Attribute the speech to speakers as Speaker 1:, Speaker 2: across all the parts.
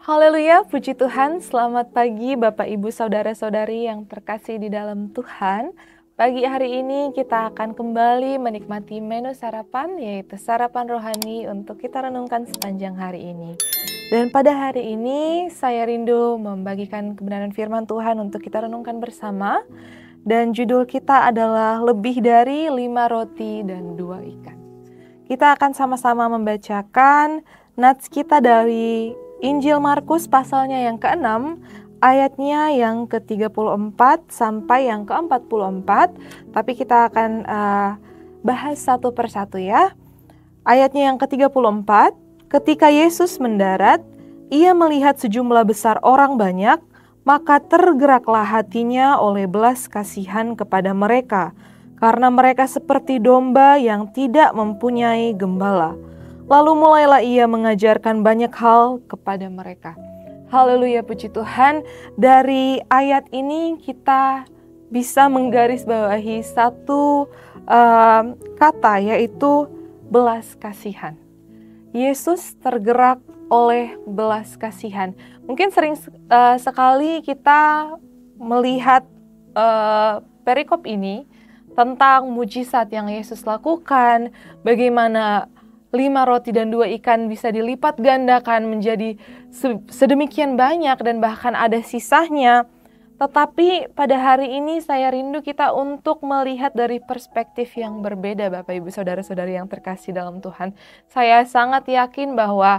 Speaker 1: Haleluya, puji Tuhan. Selamat pagi Bapak Ibu Saudara-saudari yang terkasih di dalam Tuhan. Pagi hari ini kita akan kembali menikmati menu sarapan, yaitu sarapan rohani untuk kita renungkan sepanjang hari ini. Dan pada hari ini saya rindu membagikan kebenaran firman Tuhan untuk kita renungkan bersama. Dan judul kita adalah lebih dari 5 roti dan 2 ikan. Kita akan sama-sama membacakan nats kita dari Injil Markus pasalnya yang ke-6, ayatnya yang ke-34 sampai yang ke-44. Tapi kita akan bahas satu persatu ya. Ayatnya yang ke-34, ketika Yesus mendarat, ia melihat sejumlah besar orang banyak, maka tergeraklah hatinya oleh belas kasihan kepada mereka, karena mereka seperti domba yang tidak mempunyai gembala. Lalu mulailah ia mengajarkan banyak hal kepada mereka. Haleluya, puji Tuhan. Dari ayat ini kita bisa menggarisbawahi satu kata, yaitu belas kasihan. Yesus tergerak oleh belas kasihan. Mungkin sering sekali kita melihat perikop ini tentang mujizat yang Yesus lakukan, bagaimana 5 roti dan 2 ikan bisa dilipat gandakan menjadi sedemikian banyak dan bahkan ada sisanya. Tetapi pada hari ini saya rindu kita untuk melihat dari perspektif yang berbeda Bapak Ibu Saudara-saudari yang terkasih dalam Tuhan. Saya sangat yakin bahwa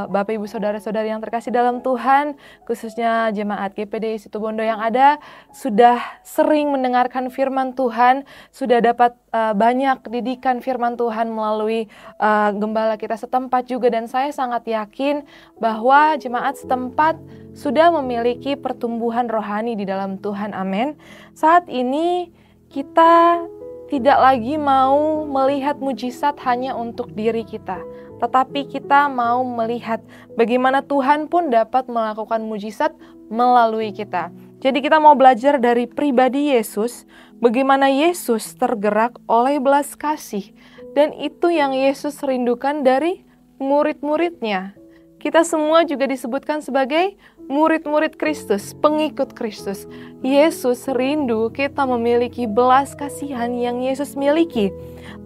Speaker 1: Bapak Ibu Saudara-saudari yang terkasih dalam Tuhan, khususnya jemaat GPD Situbondo yang ada, sudah sering mendengarkan firman Tuhan, sudah dapat banyak didikan firman Tuhan melalui gembala kita setempat juga. Dan saya sangat yakin bahwa jemaat setempat sudah memiliki pertumbuhan rohani di dalam Tuhan, amin. Saat ini kita tidak lagi mau melihat mujizat hanya untuk diri kita, tetapi kita mau melihat bagaimana Tuhan pun dapat melakukan mujizat melalui kita. Jadi kita mau belajar dari pribadi Yesus, bagaimana Yesus tergerak oleh belas kasih, dan itu yang Yesus rindukan dari murid-muridnya. Kita semua juga disebutkan sebagai murid-murid Kristus, pengikut Kristus. Yesus rindu kita memiliki belas kasihan yang Yesus miliki.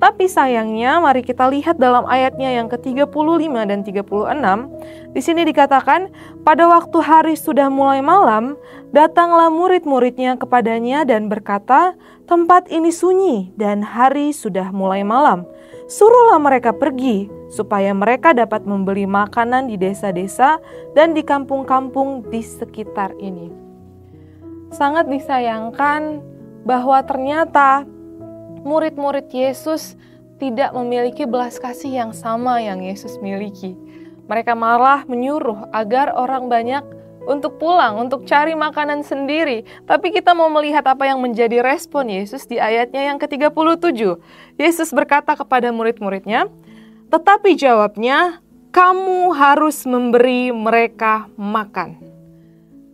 Speaker 1: Tapi sayangnya, mari kita lihat dalam ayatnya yang ke-35 dan 36. Di sini dikatakan, pada waktu hari sudah mulai malam, datanglah murid-muridnya kepadanya dan berkata, tempat ini sunyi dan hari sudah mulai malam. Suruhlah mereka pergi, supaya mereka dapat membeli makanan di desa-desa dan di kampung-kampung di sekitar ini. Sangat disayangkan bahwa ternyata murid-murid Yesus tidak memiliki belas kasih yang sama yang Yesus miliki. Mereka malah menyuruh agar orang banyak untuk pulang, untuk cari makanan sendiri. Tapi kita mau melihat apa yang menjadi respon Yesus di ayatnya yang ke-37. Yesus berkata kepada murid-muridnya, tetapi jawabnya, kamu harus memberi mereka makan.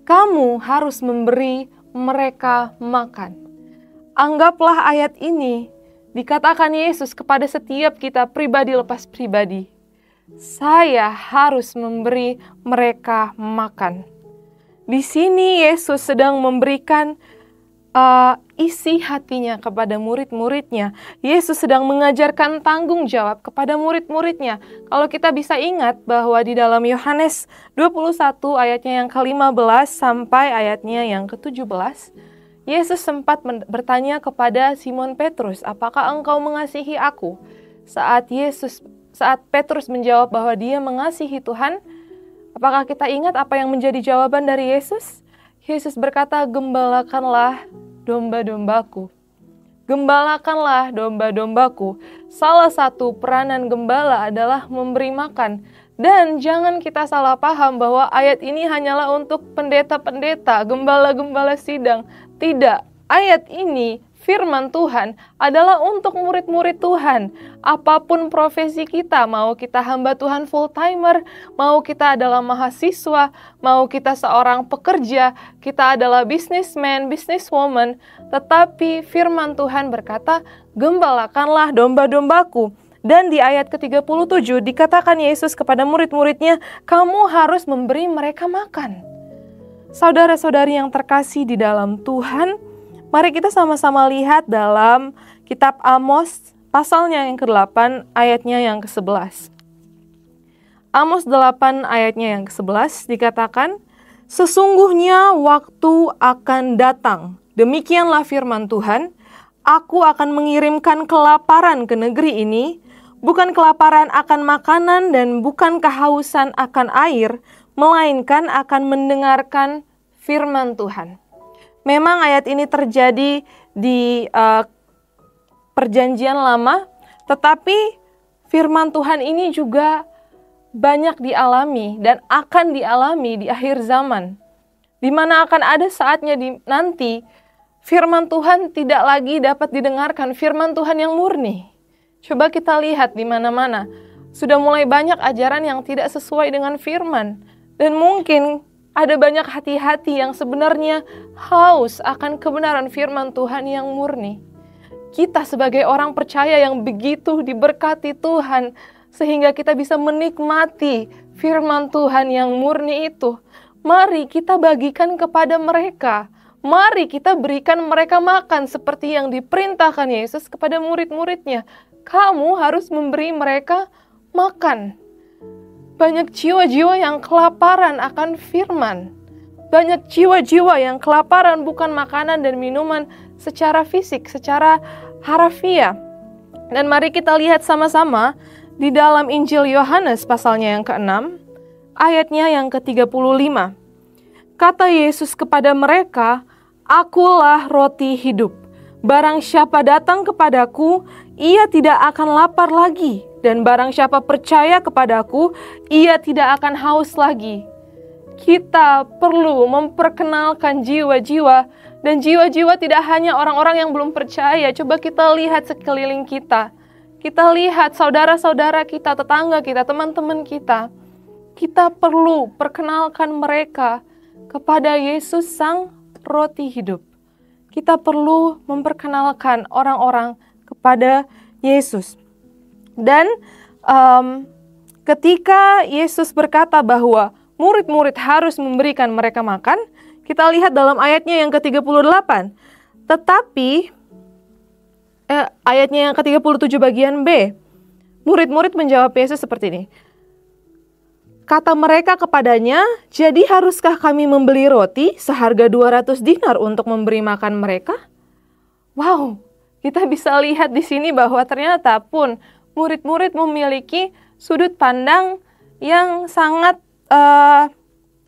Speaker 1: Kamu harus memberi mereka makan. Anggaplah ayat ini dikatakan Yesus kepada setiap kita pribadi lepas pribadi. Saya harus memberi mereka makan. Di sini Yesus sedang memberikan isi hatinya kepada murid-muridnya. Yesus sedang mengajarkan tanggung jawab kepada murid-muridnya. Kalau kita bisa ingat bahwa di dalam Yohanes 21 ayatnya yang ke-15 sampai ayatnya yang ke-17, Yesus sempat bertanya kepada Simon Petrus, apakah engkau mengasihi aku? Saat Petrus menjawab bahwa dia mengasihi Tuhan, apakah kita ingat apa yang menjadi jawaban dari Yesus? Yesus berkata, gembalakanlah domba-dombaku. Gembalakanlah domba-dombaku. Salah satu peranan gembala adalah memberi makan. Dan jangan kita salah paham bahwa ayat ini hanyalah untuk pendeta-pendeta, gembala-gembala sidang. Tidak, ayat ini firman Tuhan adalah untuk murid-murid Tuhan. Apapun profesi kita, mau kita hamba Tuhan full-timer, mau kita adalah mahasiswa, mau kita seorang pekerja, kita adalah businessman, businesswoman, tetapi firman Tuhan berkata, gembalakanlah domba-dombaku. Dan di ayat ke-37 dikatakan Yesus kepada murid-muridnya, kamu harus memberi mereka makan. Saudara-saudari yang terkasih di dalam Tuhan, mari kita sama-sama lihat dalam kitab Amos, pasalnya yang ke-8, ayatnya yang ke-11. Amos 8 ayatnya yang ke-11 dikatakan, sesungguhnya waktu akan datang, demikianlah firman Tuhan, aku akan mengirimkan kelaparan ke negeri ini, bukan kelaparan akan makanan dan bukan kehausan akan air, melainkan akan mendengarkan firman Tuhan. Memang ayat ini terjadi di Perjanjian Lama, tetapi firman Tuhan ini juga banyak dialami dan akan dialami di akhir zaman, di mana akan ada saatnya nanti firman Tuhan tidak lagi dapat didengarkan, firman Tuhan yang murni. Coba kita lihat di mana-mana, sudah mulai banyak ajaran yang tidak sesuai dengan firman, dan mungkin ada banyak hati-hati yang sebenarnya haus akan kebenaran firman Tuhan yang murni. Kita sebagai orang percaya yang begitu diberkati Tuhan, sehingga kita bisa menikmati firman Tuhan yang murni itu. Mari kita bagikan kepada mereka. Mari kita berikan mereka makan seperti yang diperintahkan Yesus kepada murid-muridnya. Kamu harus memberi mereka makan. Banyak jiwa-jiwa yang kelaparan akan firman. Banyak jiwa-jiwa yang kelaparan bukan makanan dan minuman secara fisik, secara harafiah. Dan mari kita lihat sama-sama di dalam Injil Yohanes pasalnya yang ke-6, ayatnya yang ke-35. Kata Yesus kepada mereka, akulah roti hidup. Barang siapa datang kepadaku, ia tidak akan lapar lagi. Dan barang siapa percaya kepadaku, ia tidak akan haus lagi. Kita perlu memperkenalkan jiwa-jiwa, dan jiwa-jiwa tidak hanya orang-orang yang belum percaya. Coba kita lihat sekeliling kita. Kita lihat saudara-saudara kita, tetangga kita, teman-teman kita. Kita perlu perkenalkan mereka kepada Yesus Sang Roti Hidup. Kita perlu memperkenalkan orang-orang kepada Yesus. Dan ketika Yesus berkata bahwa murid-murid harus memberikan mereka makan, kita lihat dalam ayatnya yang ke-38. Tetapi, ayatnya yang ke-37 bagian B, murid-murid menjawab Yesus seperti ini. Kata mereka kepadanya, jadi haruskah kami membeli roti seharga 200 dinar untuk memberi makan mereka? Wow, kita bisa lihat di sini bahwa ternyata pun murid-murid memiliki sudut pandang yang sangat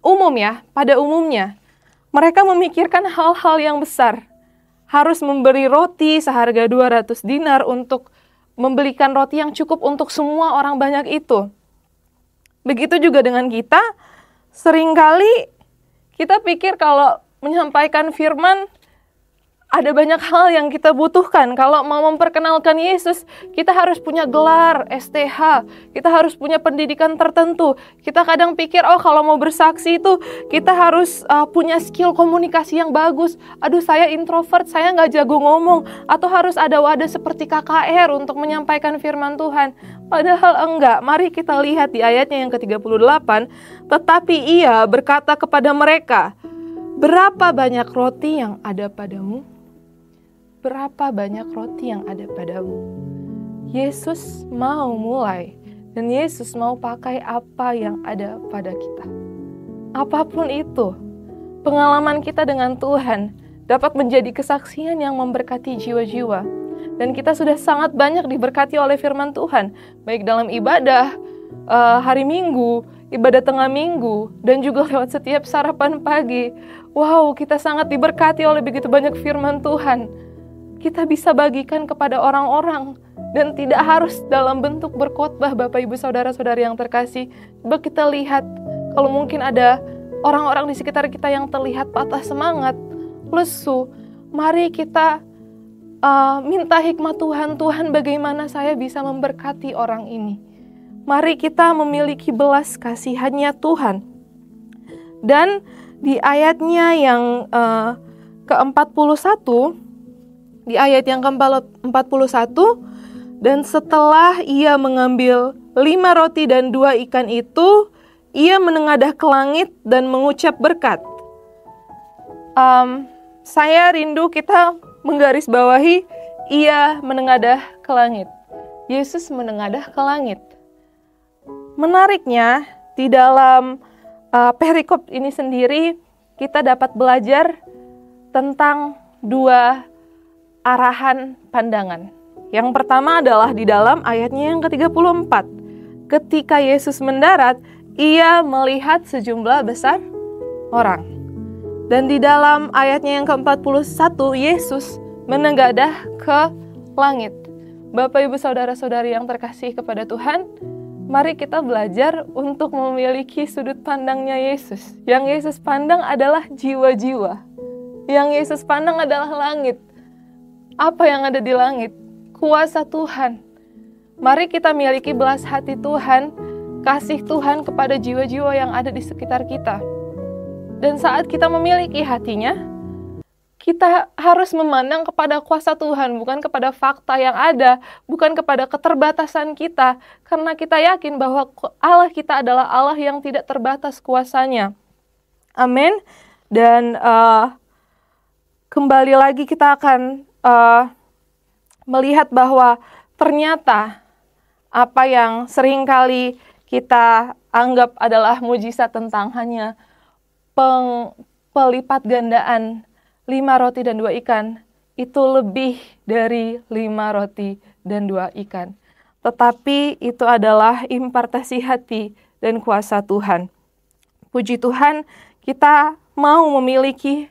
Speaker 1: umum ya, pada umumnya. Mereka memikirkan hal-hal yang besar. Harus memberi roti seharga 200 dinar untuk membelikan roti yang cukup untuk semua orang banyak itu. Begitu juga dengan kita, seringkali kita pikir kalau menyampaikan firman, ada banyak hal yang kita butuhkan. Kalau mau memperkenalkan Yesus, kita harus punya gelar STH, kita harus punya pendidikan tertentu. Kita kadang pikir, oh kalau mau bersaksi itu kita harus punya skill komunikasi yang bagus. Aduh saya introvert, saya nggak jago ngomong. Atau harus ada wadah seperti KKR untuk menyampaikan firman Tuhan. Padahal enggak. Mari kita lihat di ayatnya yang ke-38. Tetapi ia berkata kepada mereka, berapa banyak roti yang ada padamu? Berapa banyak roti yang ada padamu? Yesus mau mulai, dan Yesus mau pakai apa yang ada pada kita. Apapun itu, pengalaman kita dengan Tuhan dapat menjadi kesaksian yang memberkati jiwa-jiwa. Dan kita sudah sangat banyak diberkati oleh firman Tuhan, baik dalam ibadah, hari Minggu, ibadah tengah minggu, dan juga lewat setiap sarapan pagi. Wow, kita sangat diberkati oleh begitu banyak firman Tuhan. Kita bisa bagikan kepada orang-orang, dan tidak harus dalam bentuk berkhotbah. Bapak Ibu Saudara-saudari yang terkasih, coba kita lihat kalau mungkin ada orang-orang di sekitar kita yang terlihat patah semangat, lesu, mari kita minta hikmat Tuhan, Tuhan bagaimana saya bisa memberkati orang ini. Mari kita memiliki belas kasihannya Tuhan. Dan di ayatnya yang ke-41, di ayat yang ke-41, dan setelah ia mengambil 5 roti dan 2 ikan itu, ia menengadah ke langit dan mengucap berkat. Saya rindu kita menggarisbawahi, ia menengadah ke langit. Yesus menengadah ke langit. Menariknya, di dalam perikop ini sendiri, kita dapat belajar tentang 2 arahan pandangan. Yang pertama adalah di dalam ayatnya yang ke-34. Ketika Yesus mendarat, ia melihat sejumlah besar orang. Dan di dalam ayatnya yang ke-41, Yesus menengadah ke langit. Bapak, Ibu, Saudara-saudari yang terkasih kepada Tuhan, mari kita belajar untuk memiliki sudut pandangnya Yesus. Yang Yesus pandang adalah jiwa-jiwa. Yang Yesus pandang adalah langit. Apa yang ada di langit? Kuasa Tuhan. Mari kita miliki belas hati Tuhan, kasih Tuhan kepada jiwa-jiwa yang ada di sekitar kita. Dan saat kita memiliki hatinya, kita harus memandang kepada kuasa Tuhan, bukan kepada fakta yang ada, bukan kepada keterbatasan kita, karena kita yakin bahwa Allah kita adalah Allah yang tidak terbatas kuasanya. Amin. Dan kembali lagi kita akan melihat bahwa ternyata apa yang seringkali kita anggap adalah mujizat tentang hanya pelipat gandaan 5 roti dan 2 ikan, itu lebih dari 5 roti dan 2 ikan. Tetapi itu adalah impartasi hati dan kuasa Tuhan. Puji Tuhan, kita mau memiliki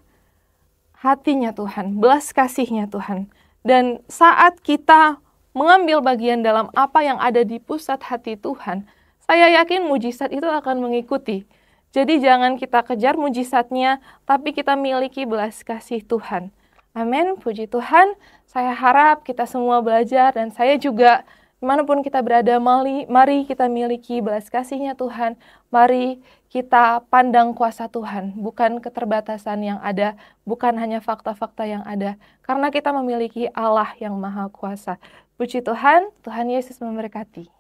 Speaker 1: hatinya Tuhan, belas kasihnya Tuhan. Dan saat kita mengambil bagian dalam apa yang ada di pusat hati Tuhan, saya yakin mujizat itu akan mengikuti. Jadi jangan kita kejar mujizatnya, tapi kita miliki belas kasih Tuhan. Amin, puji Tuhan. Saya harap kita semua belajar, dan saya juga, dimanapun kita berada, mari kita miliki belas kasihnya Tuhan. Mari kita pandang kuasa Tuhan, bukan keterbatasan yang ada, bukan hanya fakta-fakta yang ada. Karena kita memiliki Allah yang maha kuasa. Puji Tuhan, Tuhan Yesus memberkati.